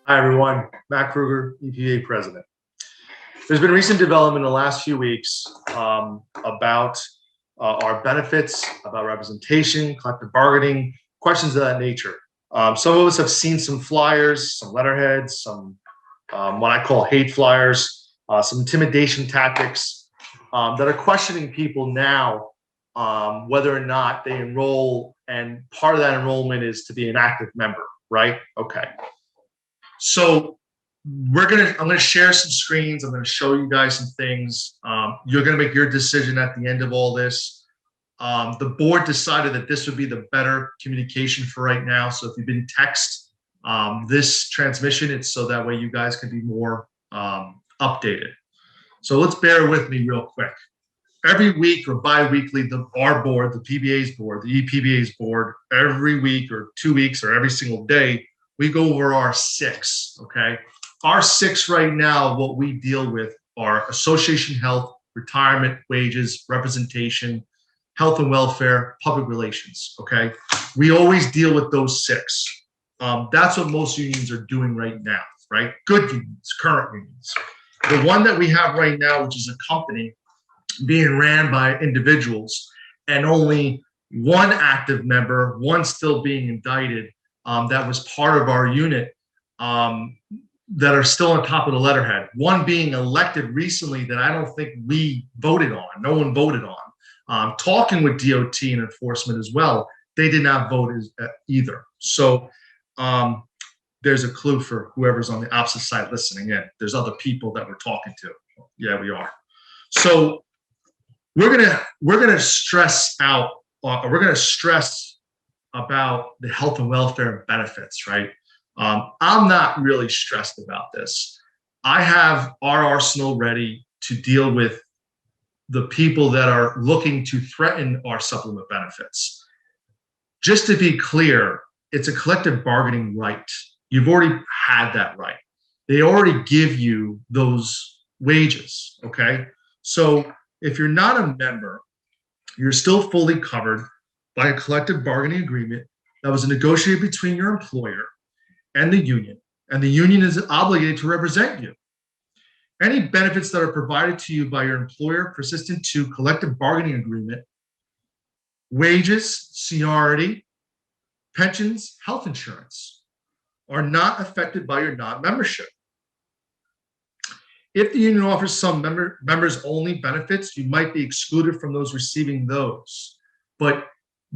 Hi, everyone. Matt Kruger, EPBA President. There's been recent development in the last few weeks about our benefits, about representation, collective bargaining, questions of that nature. Some of us have seen some flyers, some letterheads, some what I call hate flyers, some intimidation tactics that are questioning people now whether or not they enroll, and part of that enrollment is to be an active member, right? Okay. So I'm gonna share some screens. I'm gonna show you guys some things. You're gonna make your decision at the end of all this. The board decided that this would be the better communication for right now. So if you've been text this transmission, it's so that way you guys can be more updated. So let's bear with me real quick. Every week or bi-weekly, our board, the PBA's board, the EPBA's board, every week or 2 weeks or every single day, we go over our 6, okay? Our 6 right now, what we deal with are association health, retirement, wages, representation, health and welfare, public relations, okay? We always deal with those 6. That's what most unions are doing right now, right? Good unions, current unions. The one that we have right now, which is a company being ran by individuals and only one active member, one still being indicted, that was part of our unit that are still on top of the letterhead. One being elected recently that I don't think we voted on. No one voted on. Talking with DOT and enforcement as well, they did not vote either. So there's a clue for whoever's on the opposite side listening in. There's other people that we're talking to. Yeah, we are. So we're gonna stress out. We're gonna stress about the health and welfare benefits, right? I'm not really stressed about this. I have our arsenal ready to deal with the people that are looking to threaten our supplement benefits. Just to be clear, it's a collective bargaining right. You've already had that right. They already give you those wages, okay? So if you're not a member, you're still fully covered by a collective bargaining agreement that was negotiated between your employer and the union is obligated to represent you. Any benefits that are provided to you by your employer persistent to collective bargaining agreement, wages, seniority, pensions, health insurance, are not affected by your non-membership. If the union offers some members only benefits, you might be excluded from those receiving those. But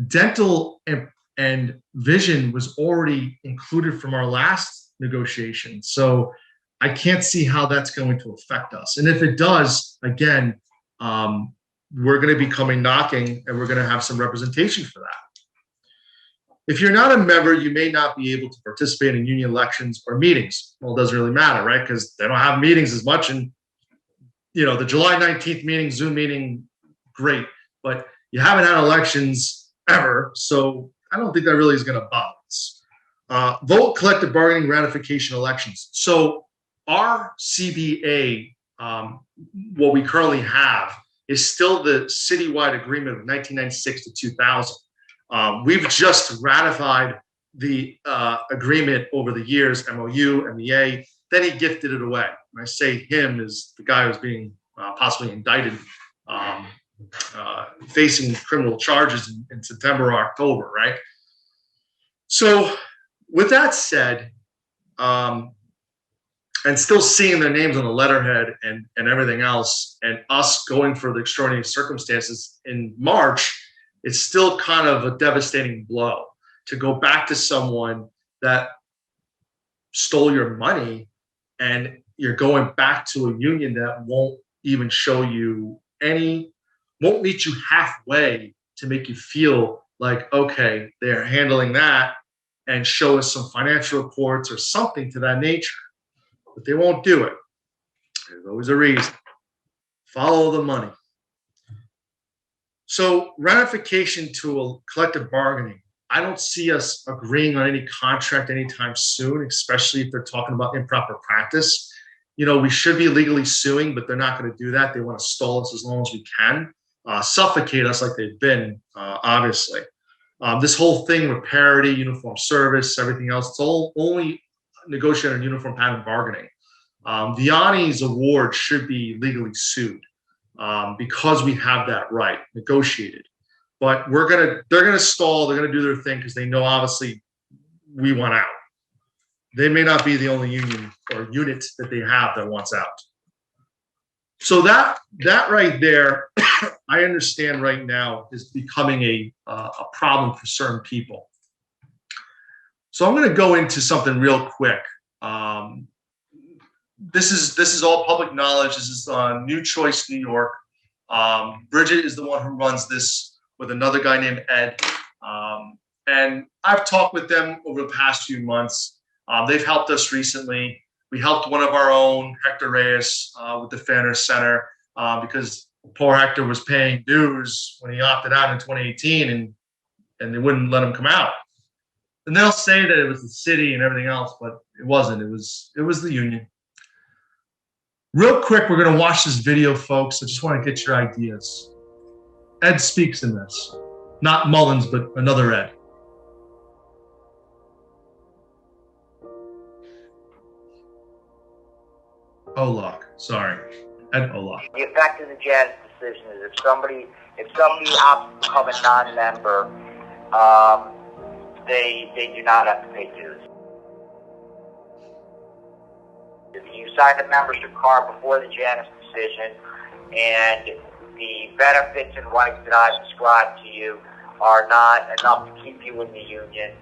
dental and vision was already included from our last negotiation. So I can't see how that's going to affect us. And if it does, again, we're going to be coming knocking and we're going to have some representation for that. If you're not a member, you may not be able to participate in union elections or meetings. Well, it doesn't really matter, right? Because they don't have meetings as much. And, you know, the July 19th meeting, Zoom meeting, great. But you haven't had elections ever. So I don't think that really is going to bother us. Vote collective bargaining ratification elections. So our CBA, what we currently have, is still the citywide agreement of 1996 to 2000. We've just ratified the agreement over the years, MOU, MEA, then he gifted it away. When I say him, is the guy who's being possibly indicted, facing criminal charges in September or October, right? So with that said, and still seeing their names on the letterhead and everything else, and us going for the extraordinary circumstances in March, it's still kind of a devastating blow to go back to someone that stole your money and you're going back to a union that won't even show you won't meet you halfway to make you feel like, okay, they're handling that, and show us some financial reports or something to that nature. But they won't do it. There's always a reason. Follow the money. So ratification to a collective bargaining, I don't see us agreeing on any contract anytime soon, especially if they're talking about improper practice. You know, we should be legally suing, but they're not going to do that. They want to stall us as long as we can, suffocate us like they've been, obviously. This whole thing with parity, uniform service, everything else, it's all only negotiated in uniform pattern bargaining. Vianney's award should be legally sued because we have that right negotiated. But they're gonna stall. They're gonna do their thing because they know obviously we want out. They may not be the only union or unit that they have that wants out. So that right there, I understand right now is becoming a problem for certain people. So I'm going to go into something real quick. This is all public knowledge. This is New Choice, New York. Bridget is the one who runs this with another guy named Ed. And I've talked with them over the past few months. They've helped us recently. We helped one of our own, Hector Reyes, with the Fanner Center because poor Hector was paying dues when he opted out in 2018 and they wouldn't let him come out. And they'll say that it was the city and everything else, but it wasn't. It was the union. Real quick, we're going to watch this video, folks. I just want to get your ideas. Ed speaks in this. Not Mullins, but another Ed. Olak, sorry, Ed Olak. The effect of the Janus decision is if somebody opts to become a non-member, they do not have to pay dues. If you sign a membership card before the Janus decision, and the benefits and rights that I've described to you are not enough to keep you in the union,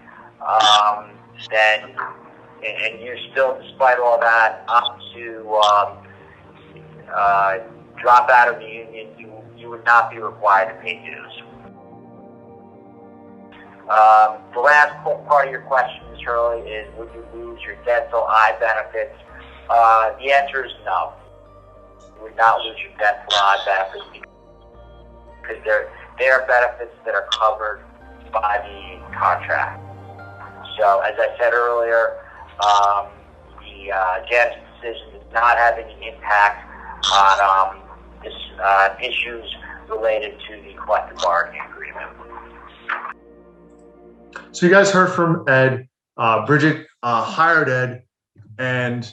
then. And you're still, despite all that, up to drop out of the union, you would not be required to pay dues. The last part of your question, Ms. Hurley, is would you lose your dental eye benefits? The answer is no. You would not lose your dental eye benefits because they're benefits that are covered by the contract. So, as I said earlier, the Janus decision does not have any impact on issues related to the collective bargaining agreement. So you guys heard from Ed. Bridget hired Ed, and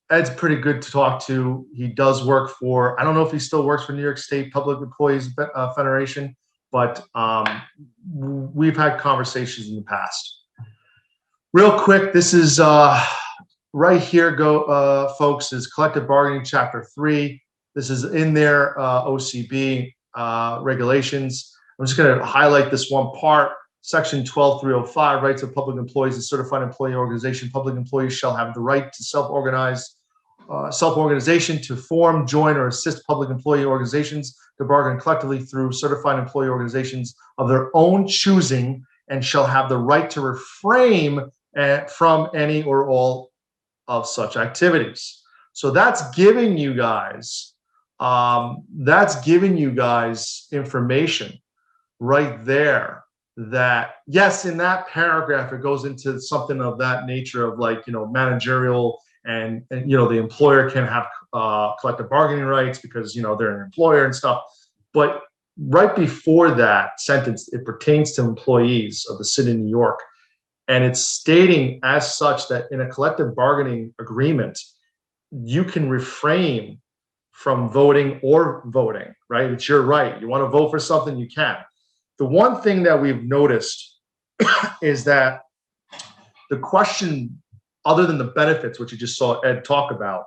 Ed's pretty good to talk to. He does work for, I don't know if he still works for New York State Public Employees Federation, but we've had conversations in the past. Real quick, this is right here, folks, is collective bargaining chapter 3. This is in their OCB regulations. I'm just going to highlight this one part. Section 12305, rights of public employees and certified employee organization. Public employees shall have the right to self-organization to form, join, or assist public employee organizations to bargain collectively through certified employee organizations of their own choosing, and shall have the right to refrain from any or all of such activities. So that's giving you guys information right there that, yes, in that paragraph, it goes into something of that nature of like, managerial and the employer can have collective bargaining rights because, they're an employer and stuff. But right before that sentence, it pertains to employees of the city of New York. And it's stating as such that in a collective bargaining agreement, you can refrain from voting or voting, right? It's your right. You want to vote for something, you can. The one thing that we've noticed is that the question, other than the benefits, which you just saw Ed talk about,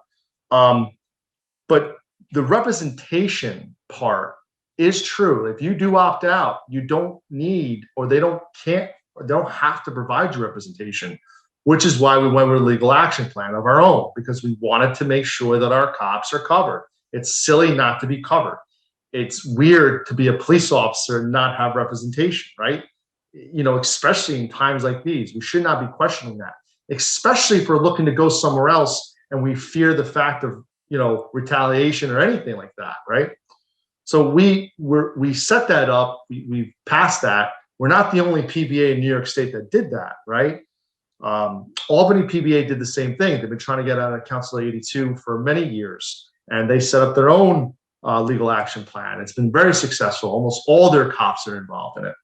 but the representation part is true. If you do opt out, you don't need, or they don't have to provide you representation, which is why we went with a legal action plan of our own, because we wanted to make sure that our cops are covered. It's silly not to be covered. It's weird to be a police officer and not have representation, right? Especially in times like these, we should not be questioning that, especially if we're looking to go somewhere else and we fear the fact of, retaliation or anything like that, right? So we set that up. We passed that. We're not the only PBA in New York State that did that, right? Albany PBA did the same thing. They've been trying to get out of Council 82 for many years, and they set up their own legal action plan. It's been very successful. Almost all their cops are involved in it.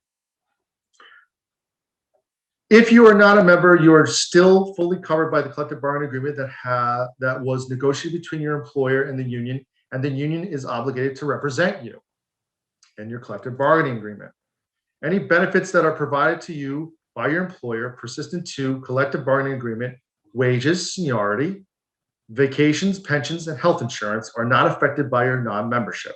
If you are not a member, you are still fully covered by the collective bargaining agreement that was negotiated between your employer and the union is obligated to represent you in your collective bargaining agreement. Any benefits that are provided to you by your employer pursuant to collective bargaining agreement, wages, seniority, vacations, pensions, and health insurance are not affected by your non-membership,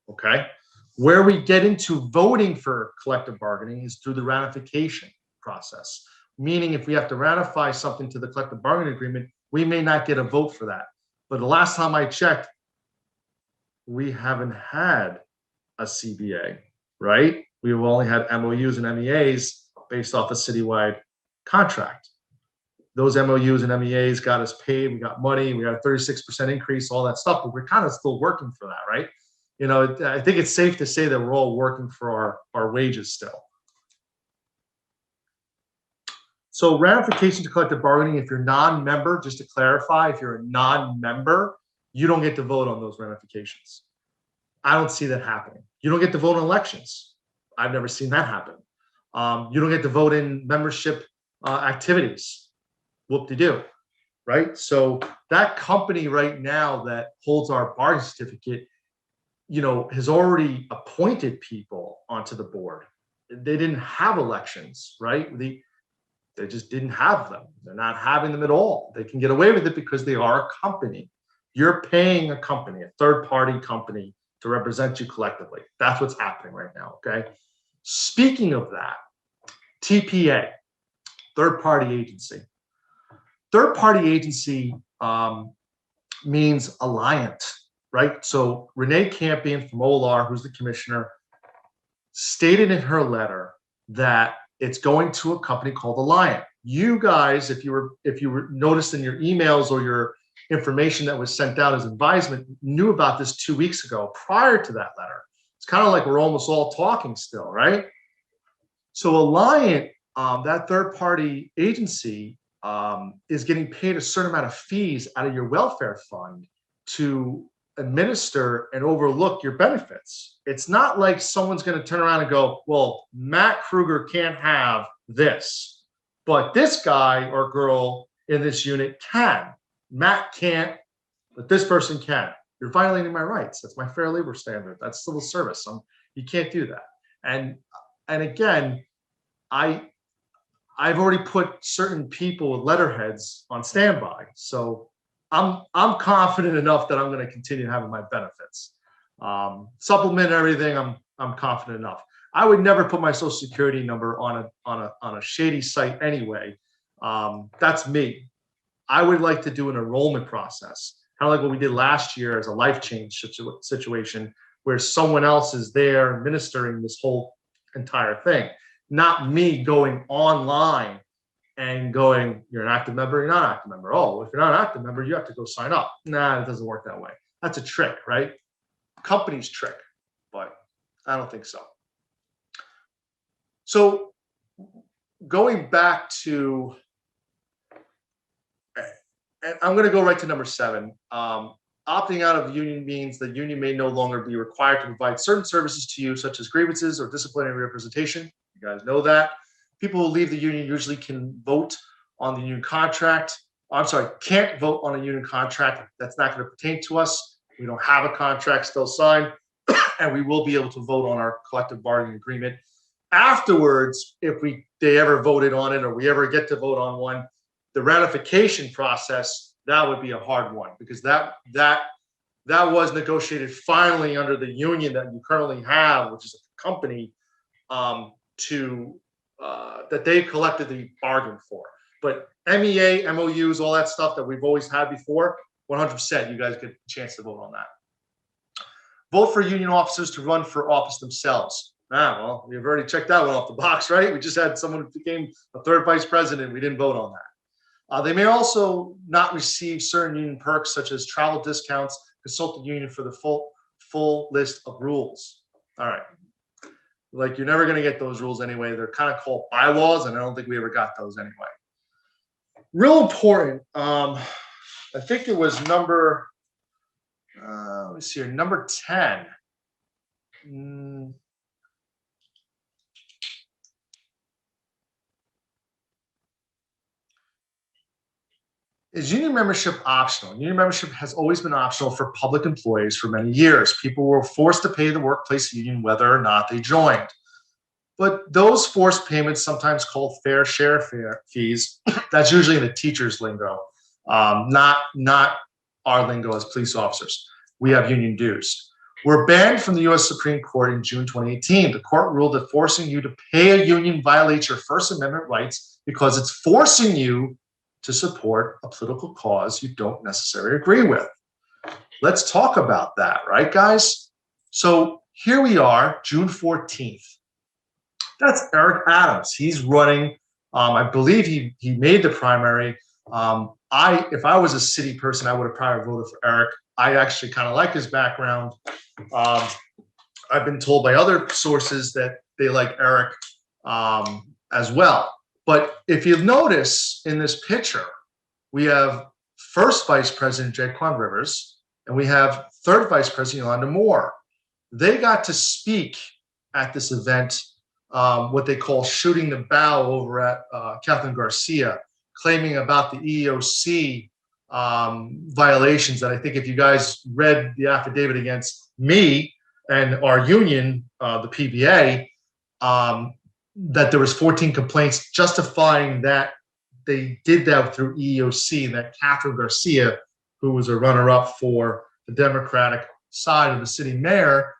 okay? Where we get into voting for collective bargaining is through the ratification process, meaning if we have to ratify something to the collective bargaining agreement, we may not get a vote for that. But the last time I checked, we haven't had a CBA, right? We've only had MOUs and MEAs based off a citywide contract. Those MOUs and MEAs got us paid, we got money, we got a 36% increase, all that stuff, but we're kind of still working for that, right? You know, I think it's safe to say that we're all working for our wages still. So ratification to collective bargaining, if you're non-member, just to clarify, if you're a non-member, you don't get to vote on those ratifications. I don't see that happening. You don't get to vote on elections. I've never seen that happen. You don't get to vote in membership activities. Whoop-de-doo, right? So that company right now that holds our bargaining certificate, you know, has already appointed people onto the board. They didn't have elections, right? They just didn't have them. They're not having them at all. They can get away with it because they are a company. You're paying a company, a third-party company, to represent you collectively. That's what's happening right now, okay? Speaking of that, TPA, third-party agency. Third-party agency means alliant, right? So Renee Campion from OLR, who's the commissioner, stated in her letter that it's going to a company called Alliant. You guys, if you were noticed in your emails or your information that was sent out as advisement, knew about this 2 weeks ago prior to that letter. It's kind of like we're almost all talking still, right? So Alliant, that third-party agency, is getting paid a certain amount of fees out of your welfare fund to administer and overlook your benefits. It's not like someone's going to turn around and go, well, Matt Kruger can't have this, but this guy or girl in this unit can. Matt can't, but this person can. You're violating my rights. That's my fair labor standard. That's civil service. You can't do that. And again, I've already put certain people with letterheads on standby. So I'm confident enough that I'm going to continue having my benefits. Supplement everything, I'm confident enough. I would never put my social security number on a shady site anyway. That's me. I would like to do an enrollment process, kind of like what we did last year as a life change situation, where someone else is there administering this whole entire thing, not me going online and going, you're an active member, you're not an active member. Oh, if you're not an active member, you have to go sign up. Nah, it doesn't work that way. That's a trick, right? Company's trick, but I don't think so. So going back to, and I'm going to go right to number 7. Opting out of the union means the union may no longer be required to provide certain services to you, such as grievances or disciplinary representation. You guys know that. People who leave the union usually can vote on the union contract. I'm sorry, can't vote on a union contract. That's not going to pertain to us. We don't have a contract still signed, and we will be able to vote on our collective bargaining agreement. Afterwards, if they ever voted on it or we ever get to vote on one, the ratification process, that would be a hard one, because that was negotiated finally under the union that you currently have, which is a company, that they collectively bargained for. But MEA, MOUs, all that stuff that we've always had before, 100%, you guys get a chance to vote on that. Vote for union officers to run for office themselves. Well, we've already checked that one off the box, right? We just had someone who became a third vice president. We didn't vote on that. They may also not receive certain union perks, such as travel discounts. Consult the union for the full list of rules. All right. Like, you're never going to get those rules anyway. They're kind of called bylaws, and I don't think we ever got those anyway. Real important. I think it was number, let me see here, number 10. is union membership optional? Union membership has always been optional for public employees for many years. People were forced to pay the workplace union whether or not they joined. But those forced payments, sometimes called fair share fees, that's usually in the teacher's lingo, not our lingo as police officers. We have union dues. Were banned from the U.S. Supreme Court in June 2018. The court ruled that forcing you to pay a union violates your First Amendment rights because it's forcing you to support a political cause you don't necessarily agree with. Let's talk about that, right, guys? So here we are, June 14th. That's Eric Adams. He's running. I believe he made the primary. If I was a city person, I would have probably voted for Eric. I actually kind of like his background. I've been told by other sources that they like Eric as well. But if you notice in this picture, we have first Vice President Jaquan Rivers, and we have third Vice President Yolanda Moore. They got to speak at this event, what they call shooting the bow over at Catherine Garcia, claiming about the EEOC violations that I think if you guys read the affidavit against me and our union, the PBA, that there was 14 complaints justifying that they did that through EEOC, and that Catherine Garcia, who was a runner-up for the Democratic side of the city mayor,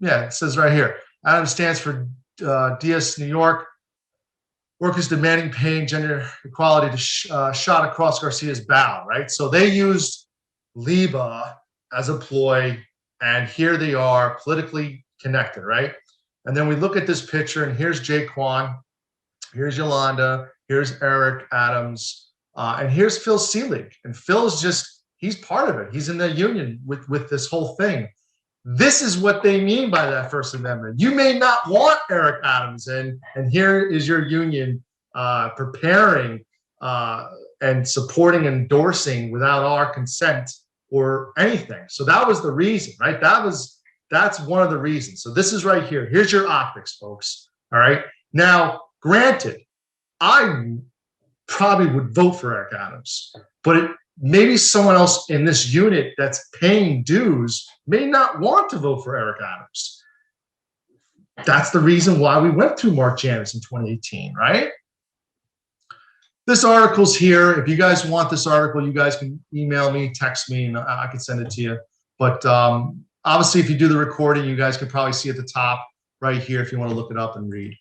it says right here, Adams stands for DS New York, workers demanding pay and gender equality to shot across Garcia's bow, right? So they used LEBA as a ploy, and here they are politically connected, right? And then we look at this picture, and here's Jaquan, here's Yolanda, here's Eric Adams, and here's Phil Seelig. And Phil's he's part of it. He's in the union with this whole thing. This is what they mean by that First Amendment. You may not want Eric Adams, and here is your union preparing and supporting, endorsing without our consent or anything. So that was the reason, right? That's one of the reasons. So this is right here. Here's your optics, folks. All right. Now, granted, I probably would vote for Eric Adams, but maybe someone else in this unit that's paying dues may not want to vote for Eric Adams. That's the reason why we went through Mark Janus in 2018, right? This article's here. If you guys want this article, you guys can email me, text me, and I can send it to you. But obviously, if you do the recording, you guys can probably see at the top right here if you want to look it up and read.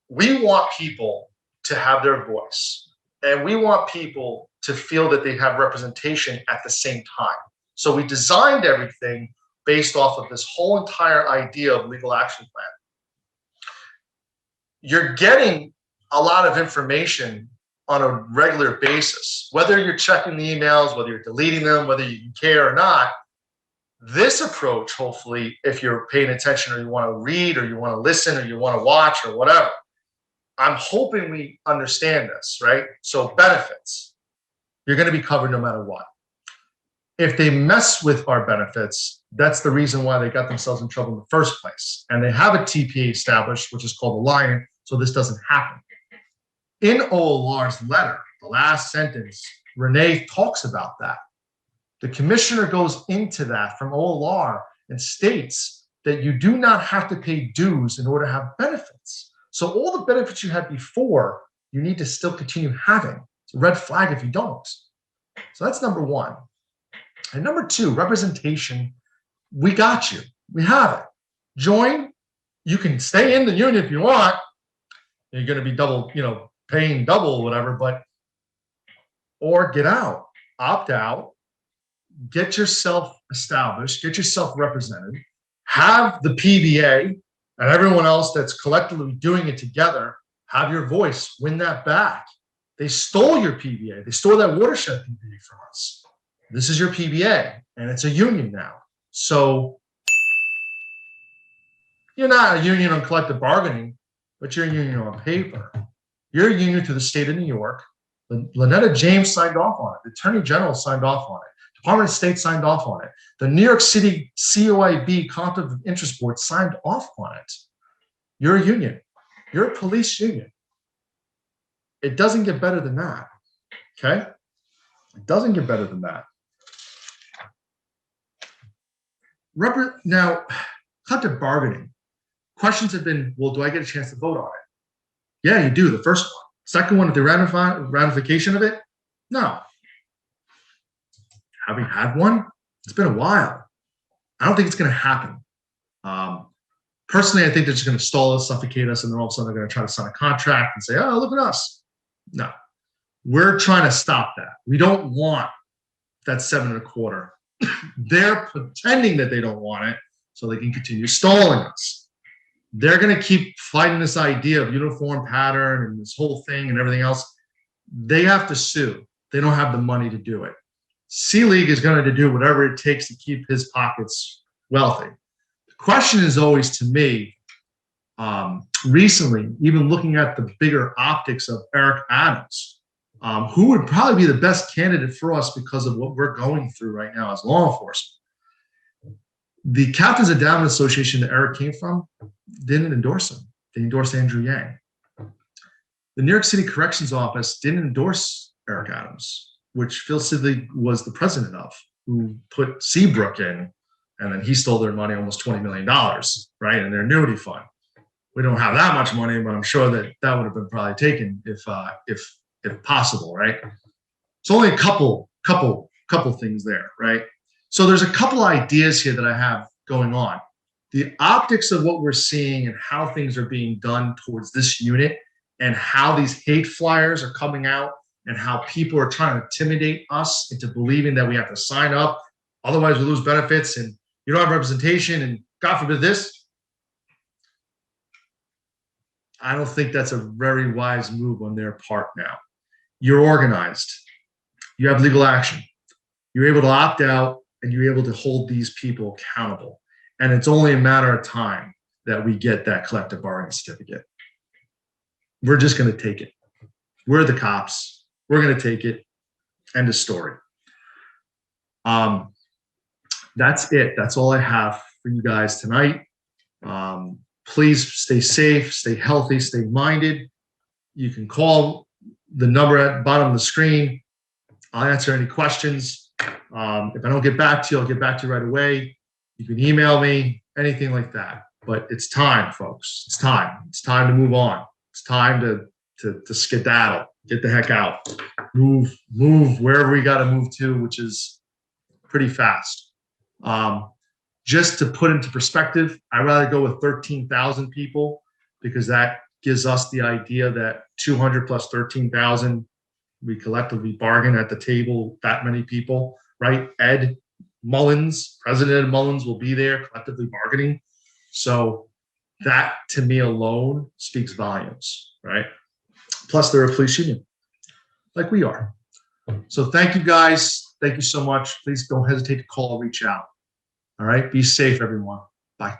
We want people to have their voice, and we want people to feel that they have representation at the same time. So we designed everything based off of this whole entire idea of legal action plan. You're getting a lot of information on a regular basis, whether you're checking the emails, whether you're deleting them, whether you care or not. This approach, hopefully, if you're paying attention or you want to read or you want to listen or you want to watch or whatever, I'm hoping we understand this, right? So benefits, you're going to be covered no matter what. If they mess with our benefits, that's the reason why they got themselves in trouble in the first place. And they have a TPA established, which is called alignment, so this doesn't happen. In OLR's letter, the last sentence, Renee talks about that. The commissioner goes into that from OLR and states that you do not have to pay dues in order to have benefits. So all the benefits you had before, you need to still continue having. It's a red flag if you don't. So that's number one. And number two, representation. We got you. We have it. Join. You can stay in the union if you want. You're going to be double, paying double or whatever, or get out, opt out, get yourself established, get yourself represented, have the PBA and everyone else that's collectively doing it together, have your voice, win that back. They stole your PBA. They stole that watershed PBA from us. This is your PBA, and it's a union now. So you're not a union on collective bargaining, but you're a union on paper. You're a union to the state of New York. Lynetta James signed off on it. The Attorney General signed off on it. Department of State signed off on it. The New York City COIB, Conflict of Interest Board, signed off on it. You're a union. You're a police union. It doesn't get better than that. Okay? It doesn't get better than that. Now, collective bargaining. Questions have been, well, do I get a chance to vote on it? Yeah, you do, the first one. Second one, the ratification of it? No. Have we had one? It's been a while. I don't think it's going to happen. Personally, I think they're just going to stall us, suffocate us, and then all of a sudden they're going to try to sign a contract and say, oh, look at us. No. We're trying to stop that. We don't want that 7.25. They're pretending that they don't want it so they can continue stalling us. They're going to keep fighting this idea of uniform pattern and this whole thing and everything else. They have to sue. They don't have the money to do it. C-League is going to do whatever it takes to keep his pockets wealthy. The question is always, to me, recently, even looking at the bigger optics of Eric Adams, who would probably be the best candidate for us because of what we're going through right now as law enforcement. The Captains Endowment Association that Eric came from didn't endorse him. They endorsed Andrew Yang. The New York City Corrections Office didn't endorse Eric Adams, which Phil Sidley was the president of, who put Seabrook in, and then he stole their money, almost $20 million, right, in their annuity fund. We don't have that much money, but I'm sure that that would have been probably taken if possible, right? It's only a couple things there, right? So there's a couple ideas here that I have going on. The optics of what we're seeing and how things are being done towards this unit and how these hate flyers are coming out and how people are trying to intimidate us into believing that we have to sign up, otherwise we lose benefits and you don't have representation and God forbid this. I don't think that's a very wise move on their part now. You're organized. You have legal action. You're able to opt out and you're able to hold these people accountable. And it's only a matter of time that we get that collective bargaining certificate. We're just going to take it. We're the cops. We're going to take it. End of story. That's it. That's all I have for you guys tonight. Please stay safe, stay healthy, stay minded. You can call the number at the bottom of the screen. I'll answer any questions. If I don't get back to you, I'll get back to you right away. You can email me, anything like that. But it's time, folks. It's time. It's time to move on. It's time to skedaddle, get the heck out, move wherever we got to move to, which is pretty fast. Just to put into perspective, I'd rather go with 13,000 people because that gives us the idea that 200 plus 13,000, we collectively bargain at the table, that many people, right? Ed Mullins, President Ed Mullins will be there collectively bargaining. So that to me alone speaks volumes, right? Plus they're a police union like we are. So thank you guys. Thank you so much. Please don't hesitate to call or reach out. All right. Be safe, everyone. Bye.